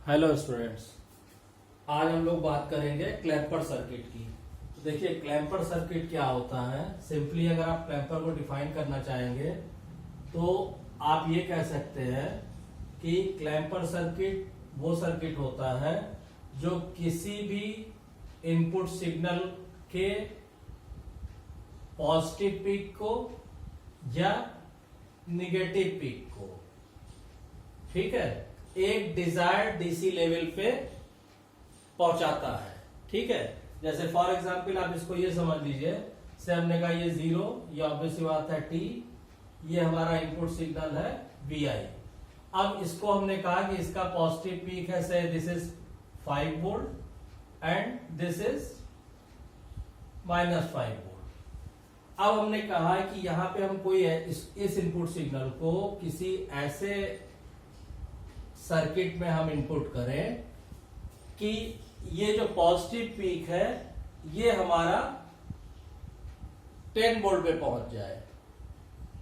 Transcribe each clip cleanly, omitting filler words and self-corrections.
Hello students, आज हम लोग बात करेंगे क्लैंपर सर्किट की। तो देखिए क्लैंपर सर्किट क्या होता है। सिंपली अगर आप क्लैंपर को डिफाइन करना चाहेंगे तो आप ये कह सकते हैं कि क्लैंपर सर्किट वो सर्किट होता है जो किसी भी इनपुट सिग्नल के पॉजिटिव पीक को या निगेटिव पीक को, ठीक है, एक डिजायर्ड डीसी लेवल पे पहुंचाता है। ठीक है, जैसे फॉर एग्जांपल आप इसको ये समझ लीजिए, से हमने कहा ये 0, ये ऑब्वियसली बात है t, ये हमारा इनपुट सिग्नल है vi। अब इसको हमने कहा कि इसका पॉजिटिव पीक है, से this is 5 volt and this is -5 volt. अब हमने कहा कि यहां पे हम कोई इस इनपुट सिग्नल को किसी ऐसे सर्किट में हम इनपुट करें कि ये जो पॉजिटिव पीक है ये हमारा 10 वोल्ट पे पहुंच जाए।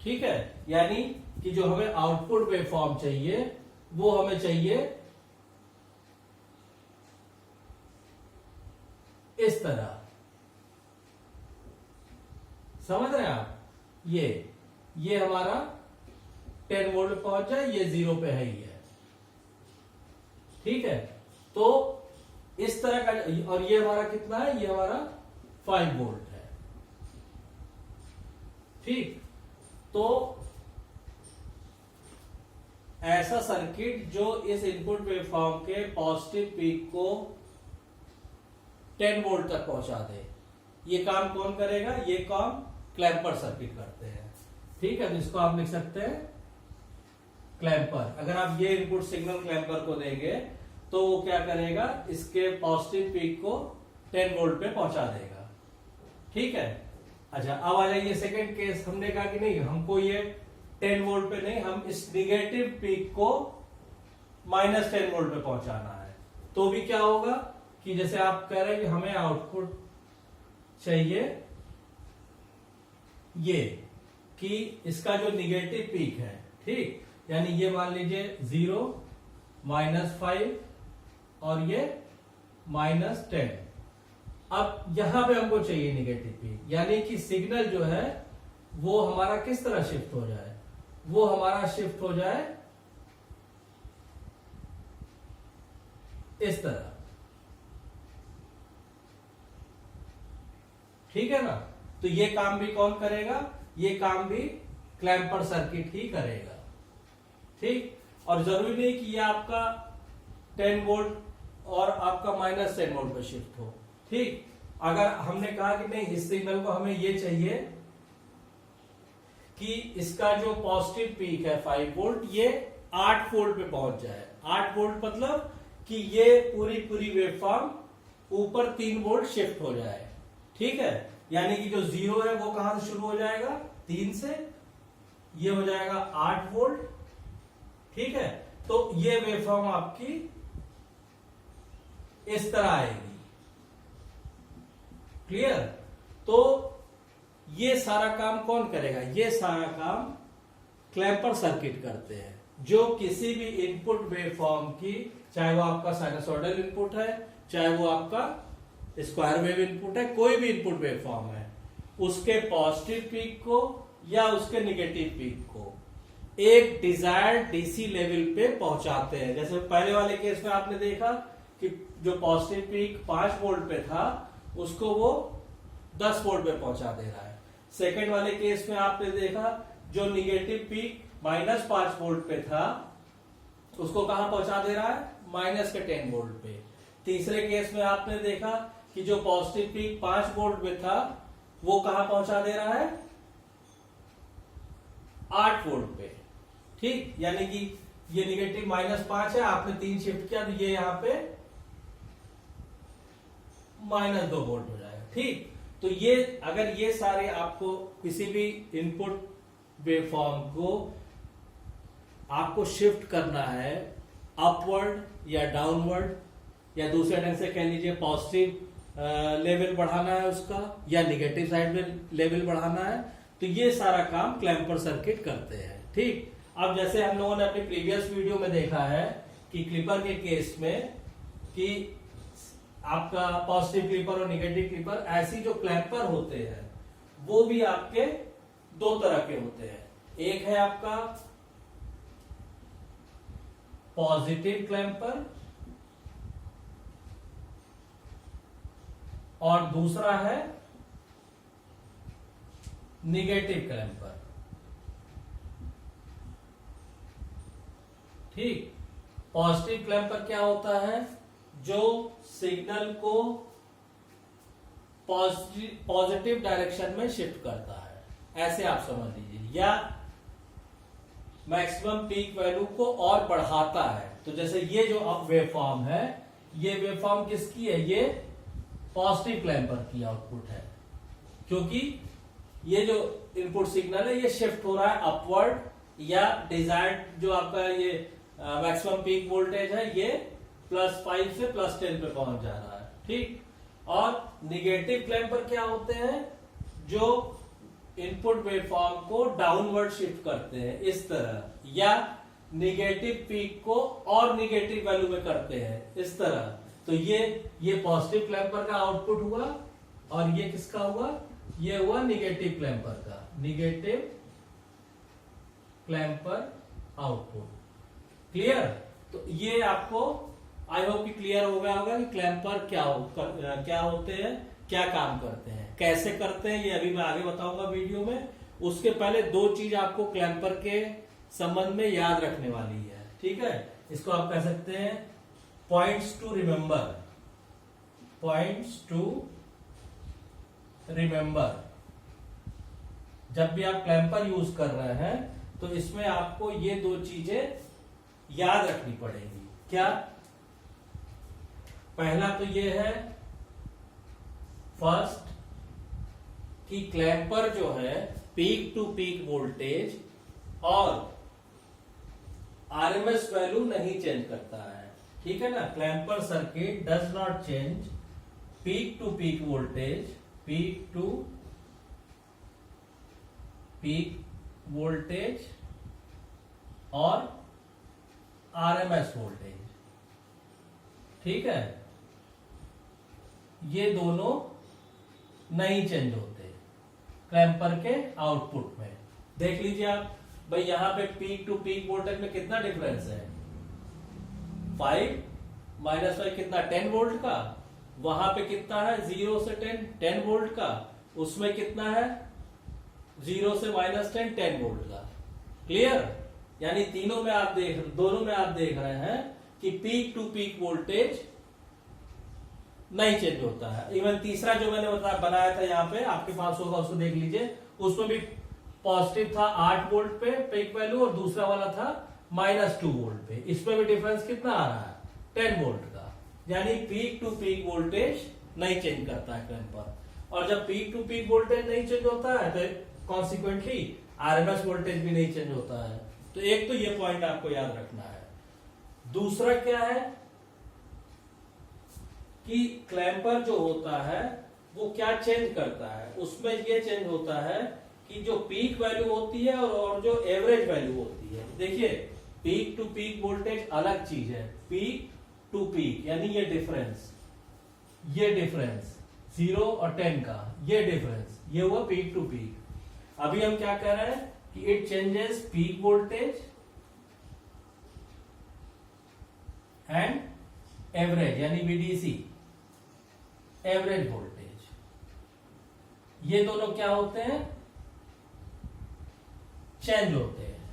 ठीक है, यानी कि जो हमें आउटपुट वेवफॉर्म चाहिए वो हमें चाहिए इस तरह। समझ रहे हैं आप? ये हमारा 10 वोल्ट पे पहुंच जाए, ये 0 पे है ही है। ठीक है, तो इस तरह का, और ये हमारा कितना है, ये हमारा 5 वोल्ट है। ठीक, तो ऐसा सर्किट जो इस इनपुट वेवफॉर्म के पॉजिटिव पीक को 10 वोल्ट तक पहुंचा दे, ये काम कौन करेगा? ये काम क्लैंपर सर्किट करते हैं। ठीक है, तो इसको आप लिख सकते हैं क्लैंपर। अगर आप ये इनपुट सिग्नल क्लैंपर को देंगे तो वो क्या करेगा, इसके पॉजिटिव पीक को 10 वोल्ट पे पहुंचा देगा। ठीक है, अच्छा अब आ जाइए सेकेंड केस। हमने कहा कि नहीं, हमको ये 10 वोल्ट पे नहीं, हम इस निगेटिव पीक को -10 वोल्ट पे पहुंचाना है। तो भी क्या होगा कि जैसे आप कह रहे हैं कि हमें आउटपुट चाहिए ये, कि इसका जो निगेटिव पीक है, ठीक, यानी ये मान लीजिए 0, -5 और ये -10। अब यहां पे हमको चाहिए निगेटिव पीक, यानी कि सिग्नल जो है वो हमारा किस तरह शिफ्ट हो जाए, वो हमारा शिफ्ट हो जाए इस तरह। ठीक है ना? तो ये काम भी कौन करेगा? ये काम भी क्लैंपर सर्किट ही करेगा। ठीक, और जरूरी नहीं कि ये आपका 10 वोल्ट और आपका -10 वोल्ट पे शिफ्ट हो। ठीक, अगर हमने कहा कि नहीं, इस सिग्नल को हमें ये चाहिए कि इसका जो पॉजिटिव पीक है 5 वोल्ट, ये 8 वोल्ट पे पहुंच जाए। 8 वोल्ट मतलब कि ये पूरी वेवफॉर्म ऊपर 3 वोल्ट शिफ्ट हो जाए। ठीक है, यानी कि जो 0 है वो कहां से शुरू हो जाएगा? 3 से, ये हो जाएगा 8 वोल्ट। ठीक है, तो ये वेवफॉर्म आपकी इस तरह आएगी। क्लियर? तो ये सारा काम कौन करेगा? ये सारा काम क्लैंपर सर्किट करते हैं, जो किसी भी इनपुट वेवफॉर्म की, चाहे वो आपका साइनसॉइडल इनपुट है, चाहे वो आपका स्क्वायर वेव इनपुट है, कोई भी इनपुट वेवफॉर्म है, उसके पॉजिटिव पीक को या उसके निगेटिव पीक को एक डिजायर्ड डीसी लेवल पे पहुंचाते हैं। जैसे पहले वाले केस में आपने देखा कि जो पॉजिटिव पीक 5 वोल्ट पे था उसको वो 10 वोल्ट पे पहुंचा दे रहा है। सेकंड वाले केस में आपने देखा जो निगेटिव पीक -5 वोल्ट पे था उसको कहां पहुंचा दे रहा है? -10 वोल्ट पे। तीसरे केस में आपने देखा कि जो पॉजिटिव पीक 5 वोल्ट पे था वो कहां पहुंचा दे रहा है? 8 वोल्ट पे। ठीक, यानी कि ये निगेटिव -5 है, आपने 3 शिफ्ट किया तो ये यहां पे -2 वोल्ट हो जाएगा। ठीक, तो ये अगर ये सारे आपको किसी भी इनपुट वेवफॉर्म को आपको शिफ्ट करना है अपवर्ड या डाउनवर्ड, या दूसरे ढंग से कह लीजिए पॉजिटिव लेवल बढ़ाना है उसका, या निगेटिव साइड में लेवल बढ़ाना है, तो ये सारा काम क्लैंपर सर्किट करते हैं। ठीक, अब जैसे हम लोगों ने अपनी प्रीवियस वीडियो में देखा है कि क्लिपर के केस में कि आपका पॉजिटिव क्लिपर और निगेटिव क्लिपर, ऐसी जो क्लैंपर होते हैं वो भी आपके दो तरह के होते हैं। एक है आपका पॉजिटिव क्लैंपर और दूसरा है निगेटिव क्लैंपर। ठीक, पॉजिटिव क्लैंपर क्या होता है? जो सिग्नल को पॉजिटिव डायरेक्शन में शिफ्ट करता है, ऐसे आप समझ लीजिए, या मैक्सिमम पीक वैल्यू को और बढ़ाता है। तो जैसे ये जो अब वेवफॉर्म है, ये वेवफॉर्म किसकी है? ये पॉजिटिव क्लैंपर की आउटपुट है, क्योंकि ये जो इनपुट सिग्नल है ये शिफ्ट हो रहा है अपवर्ड, या डिजायर्ड जो आपका ये मैक्सिमम पीक वोल्टेज है ये +5 से +10 पे पहुंच जा रहा है। ठीक, और निगेटिव क्लैंपर क्या होते हैं? जो इनपुट वेवफॉर्म को डाउनवर्ड शिफ्ट करते हैं इस तरह, या निगेटिव पीक को और निगेटिव वैल्यू में करते हैं इस तरह। तो ये पॉजिटिव क्लैंपर का आउटपुट हुआ, और ये किसका हुआ? ये हुआ निगेटिव क्लैंपर का, निगेटिव क्लैंपर आउटपुट। क्लियर? तो ये आपको आई होप कि क्लियर हो गया होगा कि क्लैंपर क्या होते हैं, क्या काम करते हैं, कैसे करते हैं, ये अभी मैं आगे बताऊंगा वीडियो में। उसके पहले दो चीज आपको क्लैंपर के संबंध में याद रखने वाली है। ठीक है, इसको आप कह सकते हैं points to remember, points to remember. जब भी आप क्लैंपर यूज कर रहे हैं तो इसमें आपको ये दो चीजें याद रखनी पड़ेगी। क्या? पहला तो ये है फर्स्ट कि क्लैंपर जो है पीक टू पीक वोल्टेज और आरएमएस वैल्यू नहीं चेंज करता है। ठीक है ना, clamper circuit does not change peak to peak voltage, peak to peak voltage और आरएमएस वोल्टेज। ठीक है, ये दोनों नहीं चेंज होते क्लैंपर के आउटपुट में। देख लीजिए आप भाई, यहां पे पीक टू पीक वोल्टेज में कितना डिफरेंस है? 5 -5 कितना? 10 वोल्ट का। वहां पे कितना है? 0 से 10 वोल्ट का। उसमें कितना है? 0 से -10 10 वोल्ट का। क्लियर? यानी दोनों में आप देख रहे हैं कि पीक टू पीक वोल्टेज नहीं चेंज होता है। इवन तीसरा जो मैंने बनाया था यहाँ पे, आपके पास होगा, उसको देख लीजिए। उसमें भी पॉजिटिव था 8 वोल्ट पे पीक वैल्यू, और दूसरा वाला था -2 वोल्ट पे। इसमें भी डिफरेंस कितना आ रहा है? 10 वोल्ट का। यानी पीक टू पीक वोल्टेज नहीं चेंज करता है क्लैंपर। और जब पीक टू पीक वोल्टेज नहीं चेंज होता है तो कॉन्सिक्वेंटली आरएमएस वोल्टेज भी नहीं चेंज होता है। तो एक तो ये पॉइंट आपको याद रखना है। दूसरा क्या है कि क्लैंपर जो होता है वो क्या चेंज करता है? उसमें ये चेंज होता है कि जो पीक वैल्यू होती है और जो एवरेज वैल्यू होती है। देखिए, पीक टू पीक वोल्टेज अलग चीज है, पीक टू पीक यानी ये डिफरेंस 0 और 10 का, ये डिफरेंस, ये हुआ पीक टू पीक। अभी हम क्या कह रहे हैं कि it changes peak voltage and average यानी VDC, एवरेज वोल्टेज। ये दोनों क्या होते हैं? चेंज होते हैं।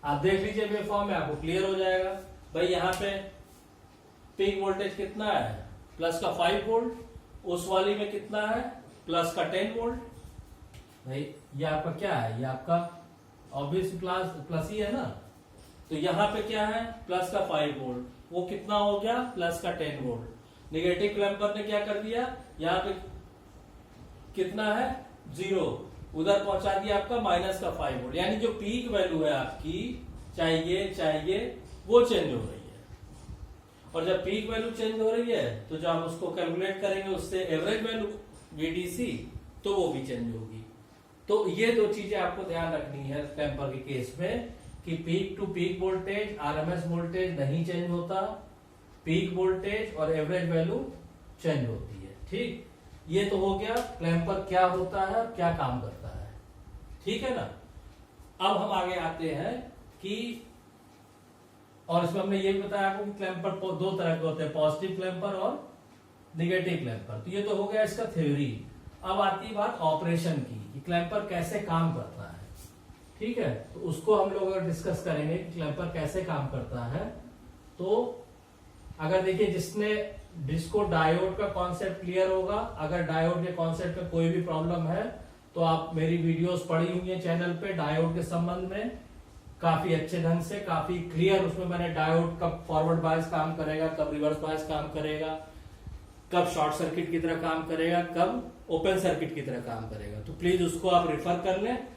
आप देख लीजिए वेवफॉर्म में, आपको क्लियर हो जाएगा। भाई यहां पे पीक वोल्टेज कितना है? प्लस का 5 वोल्ट। उस वाली में कितना है? प्लस का 10 वोल्ट। भाई ये आपका क्या है? ये आपका ऑब्वियस प्लस ही है ना। तो यहां पे क्या है? प्लस का 5 वोल्ट, वो कितना हो गया? प्लस का 10 वोल्ट। निगेटिव क्लैंपर ने क्या कर दिया? यहां पे कितना है? 0, उधर पहुंचा दिया आपका माइनस का 5 वोल्ट। यानी जो पीक वैल्यू है आपकी, चाहिए वो चेंज हो रही है। और जब पीक वैल्यू चेंज हो रही है तो जब आप उसको कैलकुलेट करेंगे उससे एवरेज वैल्यू VDC, तो वो भी चेंज होगी। तो ये दो चीजें आपको ध्यान रखनी है क्लैंपर के केस में, कि peak to peak voltage RMS voltage नहीं चेंज होता, पीक वोल्टेज और एवरेज वैल्यू चेंज होती है। ठीक, ये तो हो गया क्लैंपर क्या होता है और क्या काम करता है। ठीक है ना। अब हम आगे आते हैं कि, और इसमें हमने ये भी बताया आपको कि क्लैंपर दो तरह के होते हैं, पॉजिटिव क्लैंपर और निगेटिव क्लैंपर। तो ये तो हो गया इसका थ्योरी। अब आती है बात ऑपरेशन की कि क्लैंपर कैसे काम करता है। ठीक है, तो उसको हम लोग अगर डिस्कस करेंगे कि क्लैंपर कैसे काम करता है, तो अगर देखिए जिसको डायोड का कॉन्सेप्ट क्लियर होगा, अगर डायोड के कॉन्सेप्ट में कोई भी प्रॉब्लम है तो आप मेरी वीडियोस पढ़ी हुई है चैनल पे डायोड के संबंध में, काफी अच्छे ढंग से, काफी क्लियर। उसमें मैंने डायोड कब फॉरवर्ड बायस काम करेगा, कब रिवर्स बायस काम करेगा, कब शॉर्ट सर्किट की तरह काम करेगा, कब ओपन सर्किट की तरह काम करेगा। तो प्लीज उसको आप रेफर कर लें,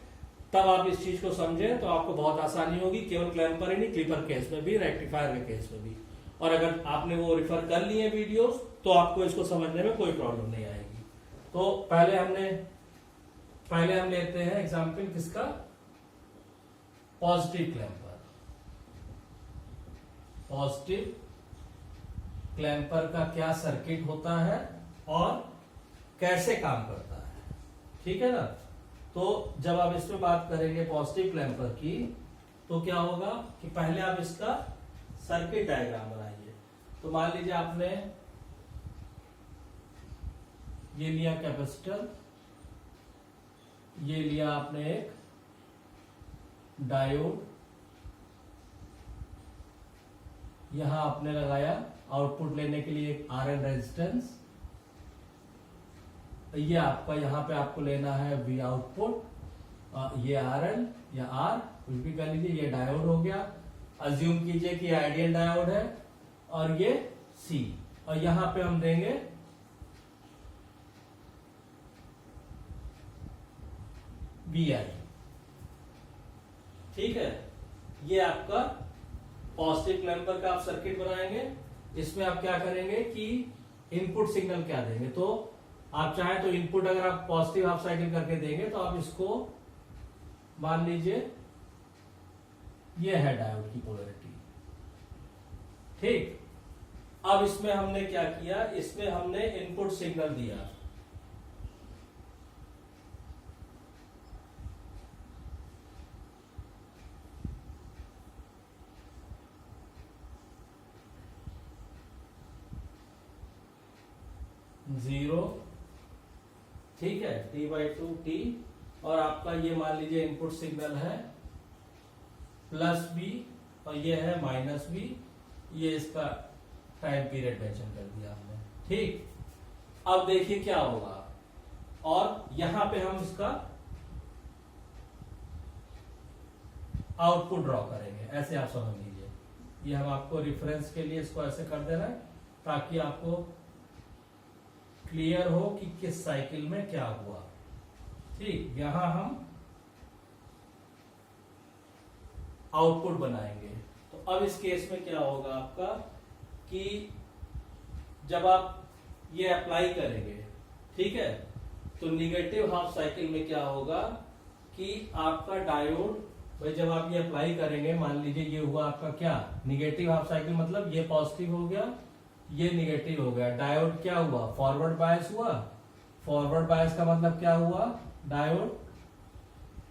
तब आप इस चीज को समझें तो आपको बहुत आसानी होगी, केवल क्लैंपर ही नहीं, क्लिपर केस में भी, रेक्टिफायर के केस में भी। और अगर आपने वो रेफर कर लिए वीडियोस तो आपको इसको समझने में कोई प्रॉब्लम नहीं आएगी। तो पहले हम लेते हैं एग्जांपल किसका, पॉजिटिव क्लैंपर। पॉजिटिव क्लैंपर का क्या सर्किट होता है और कैसे काम करता है। ठीक है ना। तो जब आप इस पे बात करेंगे पॉजिटिव क्लैंपर की, तो क्या होगा कि पहले आप इसका सर्किट डायग्राम बनाइए। तो मान लीजिए आपने ये लिया कैपेसिटर, ये लिया आपने एक डायोड, यहां आपने लगाया आउटपुट लेने के लिए एक आरएल रेजिस्टेंस, ये आपका यहां पे आपको लेना है वी आउटपुट, ये आरएल या आर कुछ भी कर लीजिए, ये डायोड हो गया। अज्यूम कीजिए कि आइडियल डायोड है, और ये सी, और यहां पे हम देंगे वी आई। ठीक है, ये आपका पॉजिटिव क्लैंपर का आप सर्किट बनाएंगे। इसमें आप क्या करेंगे कि इनपुट सिग्नल क्या देंगे, तो आप चाहें तो इनपुट अगर आप पॉजिटिव हाफ साइकिल करके देंगे तो आप इसको मान लीजिए ये है डायोड की पोलैरिटी। ठीक, अब इसमें हमने क्या किया, इसमें हमने इनपुट सिग्नल दिया, जीरो। ठीक है, T/2 T, और आपका ये मान लीजिए इनपुट सिग्नल है प्लस बी और ये है माइनस बी, ये इसका टाइम पीरियड मेंशन कर दिया हमने। ठीक, अब देखिए क्या होगा, और यहां पे हम इसका आउटपुट ड्रॉ करेंगे, ऐसे आप समझ लीजिए। ये हम आपको रेफरेंस के लिए इसको ऐसे कर दे रहे हैं ताकि आपको क्लियर हो कि किस साइकिल में क्या हुआ। ठीक, यहां हम आउटपुट बनाएंगे। तो अब इस केस में क्या होगा आपका कि जब आप ये अप्लाई करेंगे, ठीक है, तो निगेटिव हाफ साइकिल में क्या होगा कि आपका डायोड, भाई जब आप ये अप्लाई करेंगे, मान लीजिए ये हुआ आपका क्या, निगेटिव हाफ साइकिल, मतलब ये पॉजिटिव हो गया, ये निगेटिव हो गया। डायोड क्या हुआ, फॉरवर्ड बायस हुआ। फॉरवर्ड बायस का मतलब क्या हुआ, डायोड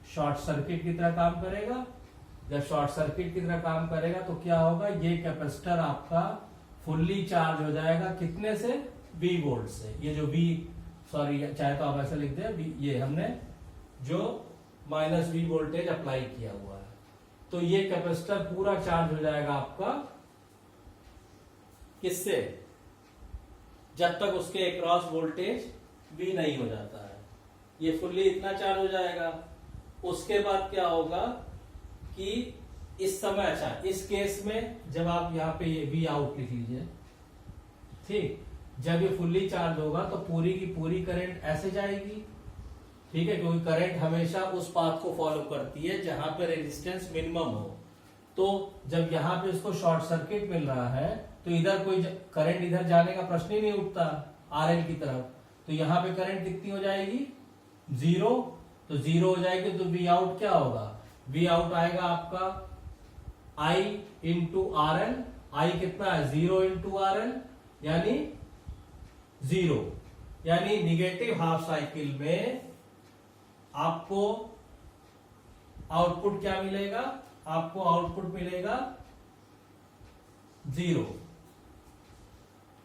शॉर्ट सर्किट की तरह काम करेगा। जब शॉर्ट सर्किट की तरह काम करेगा तो क्या होगा, ये कैपेसिटर आपका फुल्ली चार्ज हो जाएगा, कितने से, V वोल्ट से। ये जो V, सॉरी चाहे तो आप ऐसा लिख दें, ये हमने जो -V वोल्टेज अप्लाई किया हुआ है, तो ये कैपेसिटर पूरा चार्ज हो जाएगा आपका, किससे, जब तक उसके अक्रॉस वोल्टेज V नहीं हो जाता है, ये फुल्ली इतना चार्ज हो जाएगा। उसके बाद क्या होगा कि इस समय, अच्छा इस केस में जब आप यहाँ पे ये V आउट लिख लीजिए, ठीक, जब ये फुल्ली चार्ज होगा तो पूरी की पूरी करंट ऐसे जाएगी। ठीक है, क्योंकि करंट हमेशा उस पाथ को फॉलो करती है जहां पे रेजिस्टेंस मिनिमम हो। तो जब यहाँ पे इसको शॉर्ट सर्किट मिल रहा है तो इधर कोई करंट इधर जाने का प्रश्न ही नहीं उठता आरएल की तरफ, तो यहाँ पे करंट कितनी हो जाएगी, जीरो। तो जीरो हो जाएगी तो वी आउट क्या होगा, वी आउट आएगा आपका आई इंटू आर एन, आई कितना है 0 इंटू आर एन यानी 0, यानी निगेटिव हाफ साइकिल में आपको आउटपुट क्या मिलेगा, आपको आउटपुट मिलेगा 0।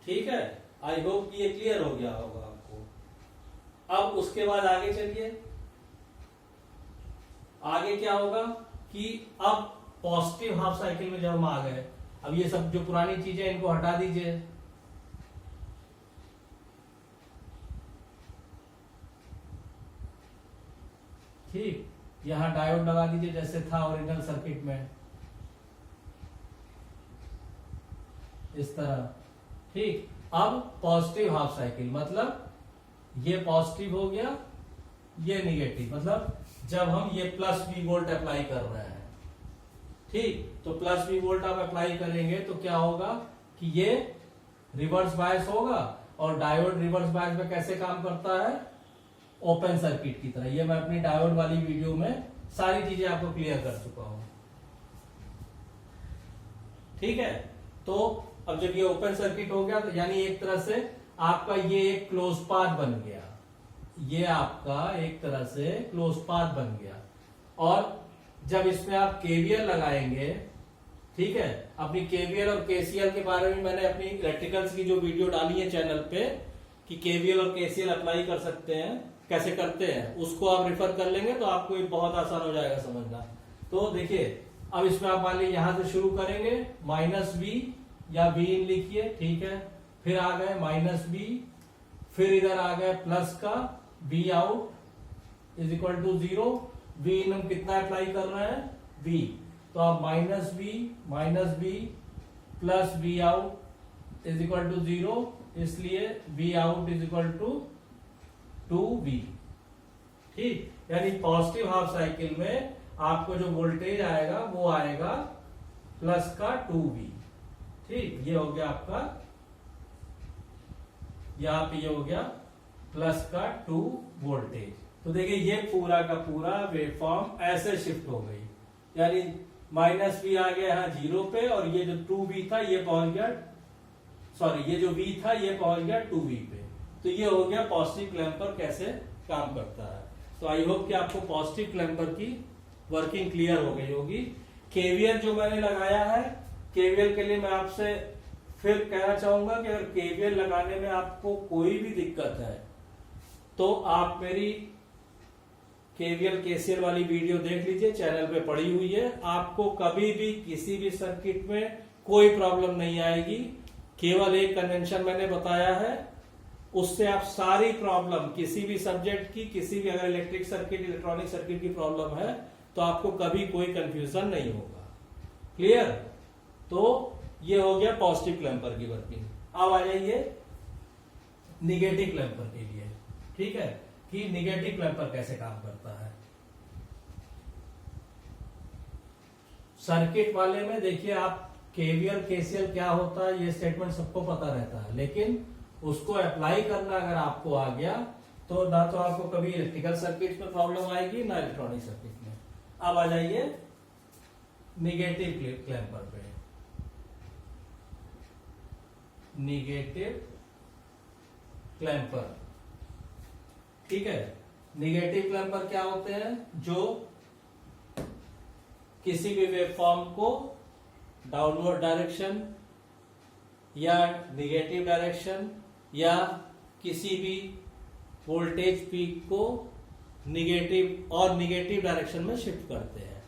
ठीक है, आई होप कि ये क्लियर हो गया होगा आपको। अब उसके बाद आगे चलिए, आगे क्या होगा कि अब पॉजिटिव हाफ साइकिल में जब हम आ गए, अब ये सब जो पुरानी चीजें इनको हटा दीजिए। ठीक, यहां डायोड लगा दीजिए जैसे था ओरिजिनल सर्किट में, इस तरह। ठीक, अब पॉजिटिव हाफ साइकिल मतलब ये पॉजिटिव हो गया, ये निगेटिव, मतलब जब हम ये प्लस V वोल्ट अप्लाई कर रहे हैं। ठीक, तो प्लस V वोल्ट आप अप्लाई करेंगे तो क्या होगा कि ये रिवर्स बायस होगा, और डायोड रिवर्स बायस में कैसे काम करता है, ओपन सर्किट की तरह। ये मैं अपनी डायोड वाली वीडियो में सारी चीजें आपको क्लियर कर चुका हूं। ठीक है, तो अब जब ये ओपन सर्किट हो गया तो यानी एक तरह से आपका ये एक क्लोज पाथ बन गया, ये आपका एक तरह से क्लोज पाथ बन गया। और जब इसमें आप केवीएल लगाएंगे, ठीक है, अपनी केवीएल और केसीएल के बारे में मैंने अपनी इलेक्ट्रिकल्स की जो वीडियो डाली है चैनल पे कि केवीएल और केसीएल अप्लाई कर सकते हैं, कैसे करते हैं, उसको आप रेफर कर लेंगे तो आपको ये बहुत आसान हो जाएगा समझना। तो देखिए, अब इसमें आप मान लीजिए यहां से शुरू करेंगे, -V या V इन लिखिए, ठीक है, फिर आ गए -V, फिर इधर आ गए प्लस का V out is equal to 0। V in हम कितना अप्लाई कर रहे हैं, V, तो आप -V plus V out is equal to 0, इसलिए V out is equal to 2V। ठीक, यानी पॉजिटिव हाफ साइकिल में आपको जो वोल्टेज आएगा वो आएगा प्लस का 2V। ठीक, ये हो गया आपका, यहां पे ये हो गया प्लस का 2 वोल्टेज। तो देखिए ये पूरा का पूरा वेवफॉर्म ऐसे शिफ्ट हो गई, यानी -V आ गया यहाँ 0 पे, और ये जो 2V था ये पहुंच गया, सॉरी ये जो V था ये पहुंच गया 2V पे। तो ये हो गया पॉजिटिव क्लैंपर कैसे काम करता है। तो आई होप कि आपको पॉजिटिव क्लैंपर की वर्किंग क्लियर हो गई होगी। केवीएल जो मैंने लगाया है, केवीएल के लिए मैं आपसे फिर कहना चाहूंगा कि अगर केवीएल लगाने में आपको कोई भी दिक्कत है तो आप मेरी केवीएल केसीएल वाली वीडियो देख लीजिए, चैनल पे पड़ी हुई है। आपको कभी भी किसी भी सर्किट में कोई प्रॉब्लम नहीं आएगी। केवल एक कन्वेंशन मैंने बताया है, उससे आप सारी प्रॉब्लम किसी भी सब्जेक्ट की, किसी भी अगर इलेक्ट्रिक सर्किट इलेक्ट्रॉनिक सर्किट की प्रॉब्लम है तो आपको कभी कोई कंफ्यूजन नहीं होगा। क्लियर? तो ये हो गया पॉजिटिव क्लैंपर की वर्किंग। अब आ जाइए निगेटिव क्लैंपर के लिए। ठीक है, कि निगेटिव क्लैंपर कैसे काम करता है। सर्किट वाले में देखिए आप केवीएल केसीएल क्या होता है ये स्टेटमेंट सबको पता रहता है, लेकिन उसको अप्लाई करना अगर आपको आ गया तो ना तो आपको कभी इलेक्ट्रिकल सर्किट में प्रॉब्लम आएगी ना इलेक्ट्रॉनिक सर्किट में। अब आ जाइए निगेटिव क्लैंपर पे। निगेटिव क्लैंपर, ठीक है, निगेटिव क्लैंपर क्या होते हैं, जो किसी भी वेवफॉर्म को डाउनवर्ड डायरेक्शन या निगेटिव डायरेक्शन या किसी भी वोल्टेज पीक को निगेटिव डायरेक्शन में शिफ्ट करते हैं।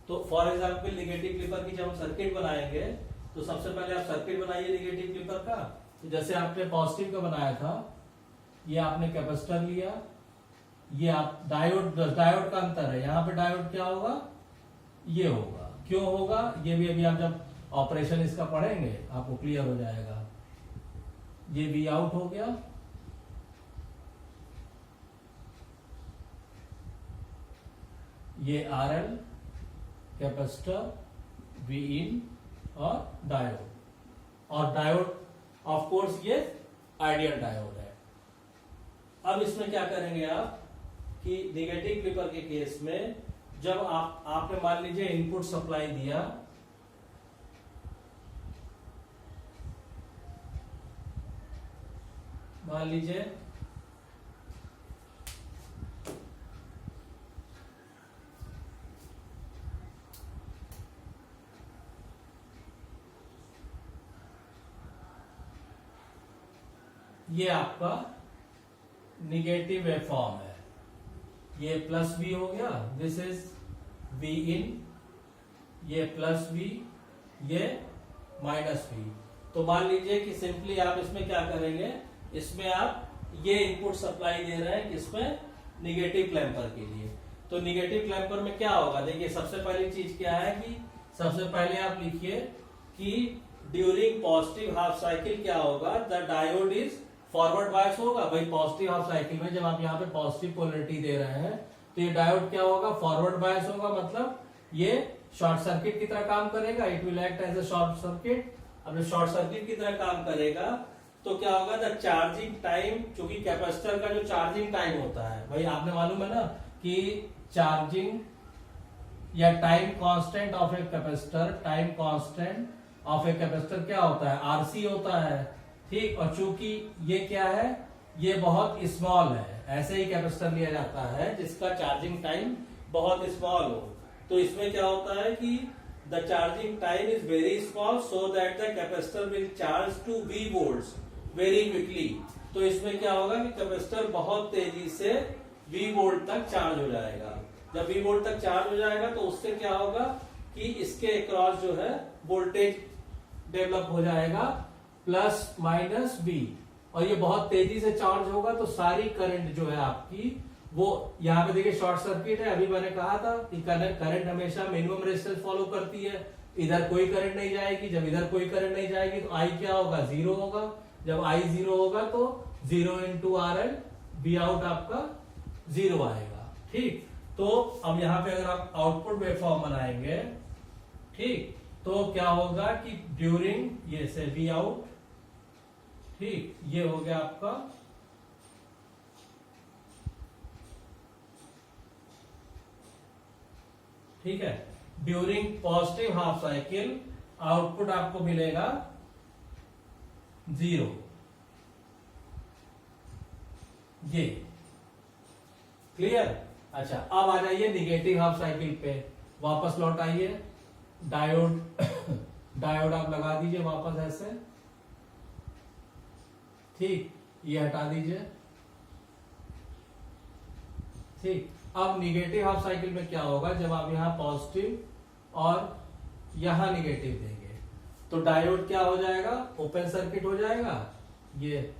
तो फॉर एग्जांपल निगेटिव क्लिपर की जब हम सर्किट बनाएंगे तो सबसे पहले आप सर्किट बनाइए निगेटिव क्लिपर का। तो जैसे आपने पॉजिटिव का बनाया था, ये आपने कैपेसिटर लिया, ये आप डायोड का अंतर है, यहां पे डायोड क्या होगा, ये होगा। क्यों होगा ये भी अभी आप जब ऑपरेशन इसका पढ़ेंगे आपको क्लियर हो जाएगा। ये वी आउट हो गया, ये आर एल कैपेसिटर, वी इन और डायोड ऑफ कोर्स ये आइडियल डायोड है। अब इसमें क्या करेंगे आप कि निगेटिव क्लिपर के केस में जब आपने मान लीजिए इनपुट सप्लाई दिया मान लीजिए ये आपका निगेटिव वेव फॉर्म है, ये प्लस वी हो गया, दिस इज वी इन, ये प्लस वी, ये माइनस वी। तो मान लीजिए कि सिंपली आप इसमें क्या करेंगे, इसमें आप ये इनपुट सप्लाई दे रहे हैं किसमें, निगेटिव क्लैंपर के लिए। तो निगेटिव क्लैंपर में क्या होगा, देखिए सबसे पहली चीज क्या है कि सबसे पहले आप लिखिए कि ड्यूरिंग पॉजिटिव हाफ साइकिल क्या होगा, the diode is forward bias होगा। भाई पॉजिटिव हाफ साइकिल में जब आप यहाँ पे पॉजिटिव पोलरिटी दे रहे हैं तो ये डायोड क्या होगा, फॉरवर्ड बायस होगा, मतलब ये शॉर्ट सर्किट की तरह काम करेगा, it will act as a short circuit. अब शॉर्ट सर्किट की तरह काम करेगा तो क्या होगा, द चार्जिंग टाइम, चूंकि कैपेसिटर का जो चार्जिंग टाइम होता है, भाई आपने मालूम है ना कि चार्जिंग या time constant of a capacitor, time constant of a capacitor क्या होता है, आरसी होता है, ठीक। और चूंकि ये क्या है, ये बहुत स्मॉल है, ऐसे ही कैपेसिटर लिया जाता है जिसका चार्जिंग टाइम बहुत स्मॉल हो। तो इसमें क्या होता है कि the charging time is very small so that the capacitor will charge to V volts very quickly. तो इसमें क्या होगा कि कैपेसिटर बहुत तेजी से V वोल्ट तक चार्ज हो जाएगा। जब V वोल्ट तक चार्ज हो जाएगा तो उससे क्या होगा कि इसके अक्रॉस जो है वोल्टेज डेवलप हो जाएगा प्लस माइनस V, और ये बहुत तेजी से चार्ज होगा तो सारी करंट जो है आपकी वो यहाँ पे देखिए शॉर्ट सर्किट है। अभी मैंने कहा था कि करंट हमेशा मिनिमम रेजिस्टेंस फॉलो करती है, इधर कोई करंट नहीं जाएगी। जब इधर कोई करंट नहीं जाएगी तो आई क्या होगा, जीरो होगा। जब आई जीरो होगा तो 0 into R L, be out आपका जीरो आएगा, ठीक। तो अब यहाँ पे अगर आप आउटपुट वेवफॉर्म बनाएंगे, ठीक, तो क्या होगा कि ड्यूरिंग ये से वी आउट, ठीक, ये हो गया आपका ठीक है। During positive half cycle output आपको मिलेगा 0, ये क्लियर। अच्छा अब आ जाइए निगेटिव हाफ साइकिल पे, वापस लौट आइए, डायोड डायोड आप लगा दीजिए वापस ऐसे, ठीक, ये हटा दीजिए, ठीक। अब निगेटिव हाफ साइकिल में क्या होगा, जब आप यहां पॉजिटिव और यहां निगेटिव देंगे तो डायोड क्या हो जाएगा, ओपन सर्किट हो जाएगा, ये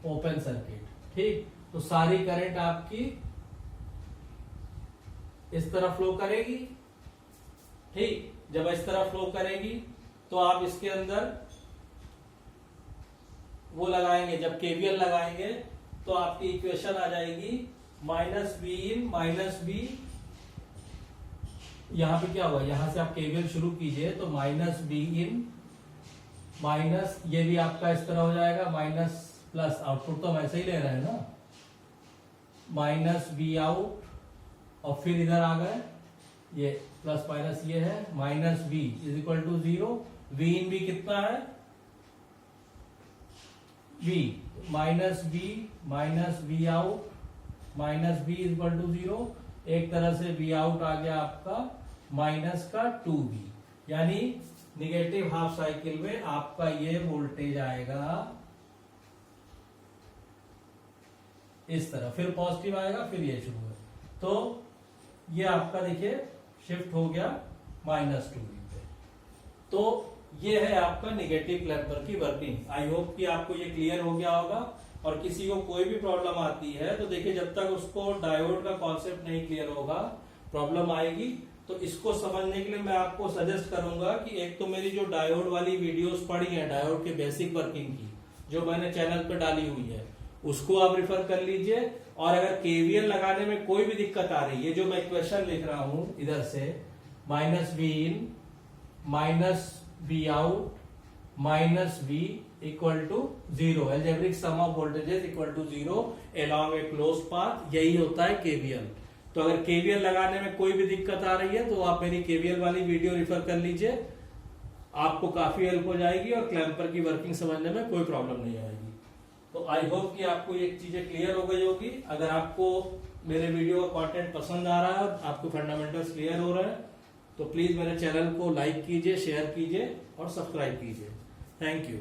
ओपन सर्किट, ठीक। तो सारी करंट आपकी इस तरह फ्लो करेगी, ठीक। जब इस तरह फ्लो करेगी तो आप इसके अंदर वो लगाएंगे, जब केवीएल लगाएंगे तो आपकी इक्वेशन आ जाएगी minus V in minus V, यहां पे क्या हुआ, यहां से आप केवीएल शुरू कीजिए तो माइनस वी इन माइनस, ये भी आपका इस तरह हो जाएगा माइनस प्लस, आउटपुट तो हम ऐसे ही ले रहे हैं ना, माइनस वी आउट, और फिर इधर आ गए ये प्लस माइनस, ये है minus V is equal to 0, V in भी कितना है, V minus V out minus V is equal to 0, एक तरह से वी आउट आ गया आपका माइनस का 2V, यानी निगेटिव हाफ साइकिल में आपका ये वोल्टेज आएगा इस तरह, फिर पॉजिटिव आएगा, फिर ये शुरू है, तो ये आपका देखिए शिफ्ट हो गया माइनस 2V पे। तो ये है आपका निगेटिव क्लैंपर की वर्किंग। आई होप कि आपको ये क्लियर हो गया होगा, और किसी को कोई भी प्रॉब्लम आती है तो देखिए जब तक उसको डायोड का कॉन्सेप्ट नहीं क्लियर होगा प्रॉब्लम आएगी। तो इसको समझने के लिए मैं आपको सजेस्ट करूंगा कि एक तो मेरी जो डायोड वाली वीडियोस पड़ी है, डायोड के बेसिक वर्किंग की, जो मैंने चैनल पे डाली हुई है, उसको आप रिफर कर लीजिए। और अगर केवीएल लगाने में कोई भी दिक्कत आ रही है, जो मैं इक्वेशन लिख रहा हूं इधर से, minus V in minus V out minus V equal to 0, algebraic sum of voltages equal to 0 along a close path, यही होता है केवीएल। तो अगर केवीएल लगाने में कोई भी दिक्कत आ रही है तो आप मेरी केवीएल वाली वीडियो रिफर कर लीजिए। आपको काफी हेल्प हो जाएगी और क्लैंपर की वर्किंग समझने में कोई प्रॉब्लम नहीं आएगी। तो आई होप कि आपको ये चीजें क्लियर हो गई होगी। अगर आपको मेरे वीडियो का कंटेंट पसंद आ रहा है, आपको फंडामेंटल्स क्लियर हो रहा है, तो प्लीज मेरे चैनल को लाइक कीजिए, शेयर कीजिए और सब्सक्राइब कीजिए। Thank you.